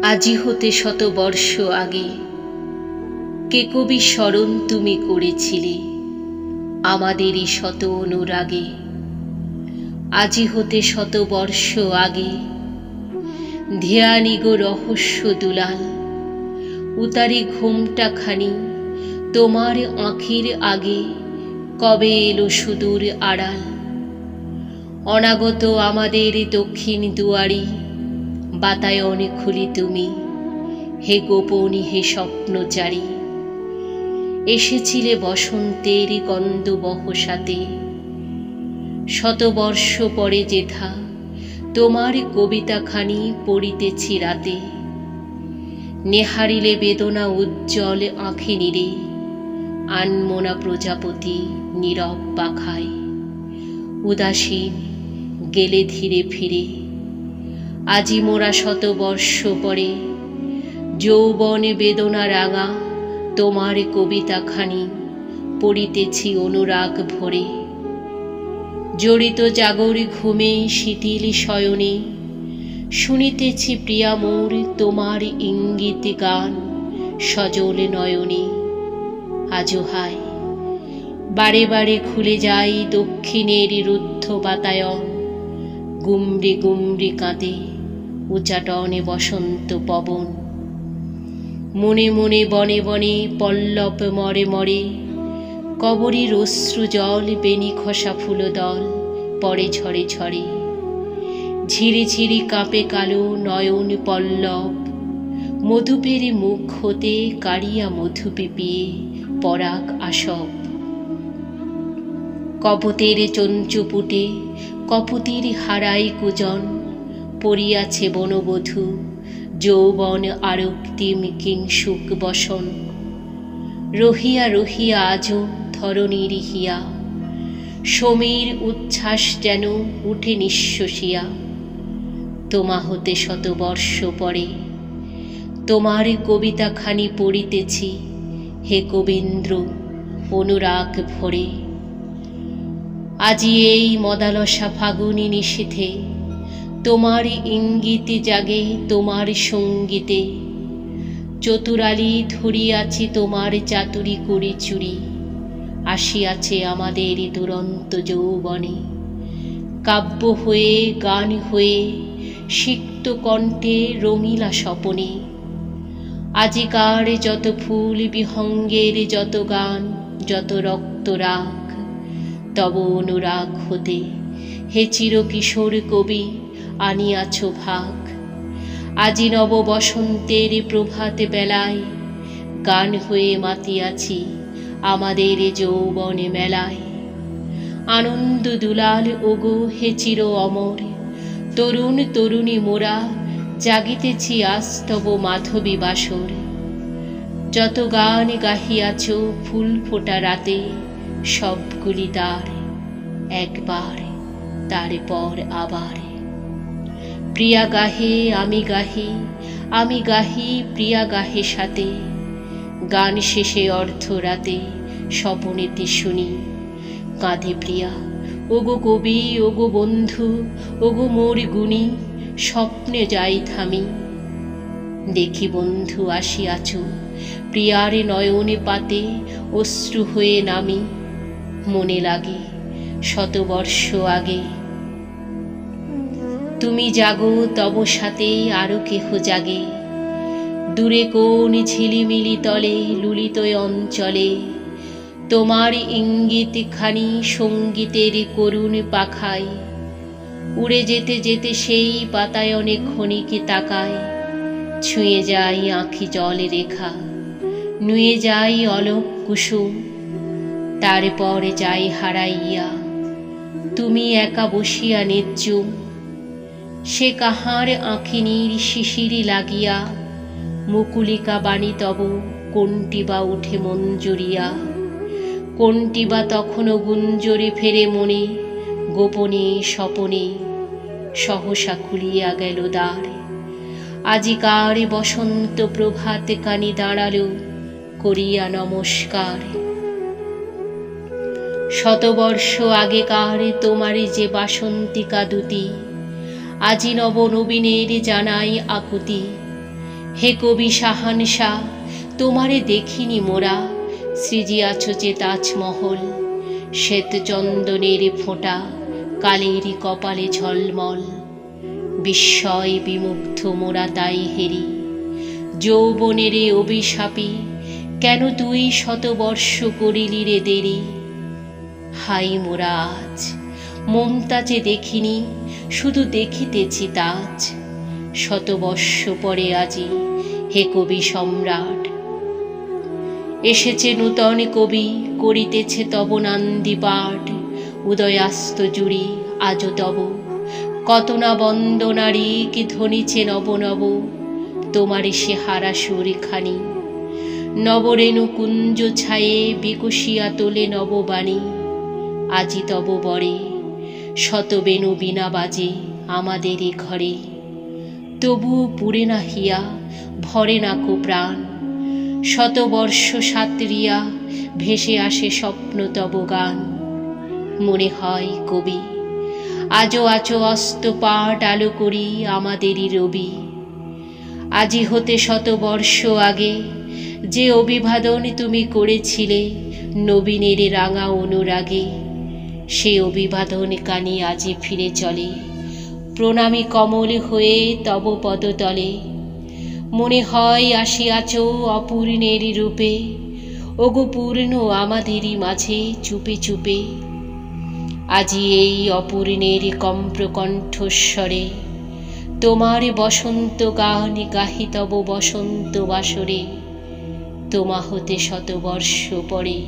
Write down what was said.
আজি হতে শতবর্ষ আগে কে কবি স্মরণ তুমি করেছিলে আমাদেরই শত অনুরাগে। আজি হতে শতবর্ষ আগে ধ্যানি গো রহস্য দুলাল, উতারি ঘুমটা খানি তোমার আঁখির আগে কবে এলো সুদূর আড়াল। অনাগত আমাদের দক্ষিণ দুয়ারি বাতায়নে খুলি তুমি, হে গোপনী হে স্বপ্নচারী। এসেছিলে বসন্তের গন্ধবহ সাথে, শতবর্ষ পরে যেথা তোমার কবিতাখানি পড়িতেছি রাতে। নেহারিলে বেদনা উজ্জ্বল আঁখি নিরে, আনমোনা প্রজাপতি নীরব পাখায়। উদাসীন গেলে ধীরে ফিরে, আজি মোরা শতবর্ষ পরে যৌবনে বেদনা রাঙা তোমার কবিতাখানি পড়িতেছি অনুরাগ ভরে। জড়িত জাগর ঘুমে শিথিল শয়নে শুনিতেছি প্রিয়া মোর তোমার ইঙ্গিত গান সজল নয়নে। আজো হায় বারে বারে খুলে যাই দক্ষিণের রুদ্ধ বাতায়ন, গুমরি গুমরি কাঁদে উচাটনে বসন্ত পবন। মনে মনে বনে বনে পল্লব মরে মরে, কবরীর অশ্রু জল বেনি খসা ফুলদল পড়ে ঝরে ঝরে। ঝিরি ঝিরি কাঁপে কালো নয়ন পল্লব, মধুপের মুখ হতে কাড়িয়া মধু পিপিয়ে পরাগ আসব। কপতের চঞ্চুপুটে কপতির হারাই কুজন, পড়িয়াছে বনবধূ যৌবন আরক্তিম কিংসুক বসন। রহিয়া রহিয়া আজো ধরণীর হিয়া, সমীর উচ্ছ্বাস যেন উঠে নিঃশ্বসিয়া। তোমা হতে শতবর্ষ পরে তোমার কবিতাখানি পড়িতেছি, হে কবীন্দ্র অনুরাগ ভরে। আজি এই মদালসা ফাগুনি নিশীথে, তোমার ইঙ্গিতে জাগে তোমার সঙ্গীতে। চতুরালি ধরিয়াছি তোমার চাতুরি করি চুরি, আসিয়াছে আমাদের দুরন্ত যৌবনে। কাব্য হয়ে গান হয়ে সিক্ত কণ্ঠে রঙিলা স্বপনে। আজিকার যত ফুল বিহঙ্গের যত গান যত রক্তরাগ, তব অনুরাগ হতে হে চিরকিশোর কবি আনিয়াছ ভাগ। আজি নব বসন্তের প্রভাত বেলায়, গান হয়ে মাতিয়াছি আমাদের যৌবনে মেলায়। আনন্দ দুলাল ওগো হে চির অমর, তরুণ তরুণী মোরা জাগিতেছি আজ তব মাধবী বাসর। যত গান গাহিয়াছ ফুল ফোটা রাতে, সবগুলি তার একবার তারপর আবার। প্রিয়া গাহে আমি গাহি, আমি গাহি প্রিয়া গাহে সাথে। গান শেষে অর্ধরাতে স্বপনেতে শুনি, কাঁধে প্রিয়া ওগো কবি ওগো বন্ধু ওগো মোর গুণী। স্বপ্নে যাই থামি, দেখি বন্ধু আসিয়াছ প্রিয়ার নয়নে পাতে অশ্রু হয়ে নামি। মনে লাগে শতবর্ষ আগে তুমি জাগো, তব সাথে আরো কেহ জাগে। দূরে কোন ঝিলিমিলি তলে লুলিত অঞ্চলে, তোমার ইঙ্গিত খানি সঙ্গীতের করুণ পাখায়। উড়ে যেতে যেতে সেই বাতায়নে ক্ষণিকে তাকায়, ছুঁয়ে যাই আঁখি জলে রেখা, নুয়ে যাই অলক কুসুম। তারপরে যাই হারাইয়া তুমি একা বসিয়া নির্জুম। সে কাহার আঁখিনীর শিশিরি লাগিয়া, মুকুলিকা বাণী তব কোনটি বা উঠে মঞ্জুরিয়া। কোনটি বা তখনও গুঞ্জরে ফেরে মনে, গোপনে স্বপনে সহসা খুলিয়া গেল দ্বার। আজিকার বসন্ত প্রভাতে কানি দাঁড়ালো করিয়া নমস্কার। শতবর্ষ আগেকার তোমারই যে বাসন্তিকা দুটি, আজি নব নবীনের জানাই আকুতি। হে কবি শাহানশা, তোমারে দেখিনি মোরা, সৃজিয়াছ যে তাজমহল, শ্বেত চন্দনের ফোঁটা, কালেরই কপালে ঝলমল। বিস্ময় বিমুগ্ধ মোরা তাই হেরি, যৌবনেরে অভিশাপী, কেন তুই শতবর্ষ করিলি রে দেরি। হাই মোরা আজ মমতাজে দেখিনি, শুধু দেখিতেছি তাজ, শতবর্ষ পরে আজি হে কবি সম্রাট। এসেছে নূতন কবি, করিতেছে তব নান্দি পাঠ, উদয়াস্ত জুড়ি আজও তব, কত না বন্দনারী কি ধ্বনিছে নব নব, তোমারে সে হারা সুরখানি। নবরেণু কুঞ্জ ছায়ে বিকশিয়া তোলে নববাণী, আজি তব বরে শতবেণু বিনা বাজে আমাদের এ ঘরে। তবুও পুরে না হিয়া, ভরে না কো প্রাণ, শতবর্ষ সাতরিয়া ভেসে আসে স্বপ্ন তব গান। মনে হয় কবি আজও আছো অস্ত পাট আলো করি আমাদেরই রবি। আজি হতে শতবর্ষ আগে যে অভিবাদন তুমি করেছিলে নবীনের রাঙা অনুরাগে, সে অভিবাদন কানি আজি ফিরে চলে, প্রণামী কমল হয়ে তব পদতলে। মনে হয় আসিয়াছ অপূর্ণের রূপে, ওগো পূর্ণ আমাদেরই মাঝে চুপে চুপে। আজি এই অপূর্ণের কম্প্র কণ্ঠস্বরে, তোমার বসন্ত গান গাহি তব বসন্ত বাসরে, তোমা হতে শতবর্ষ পরে।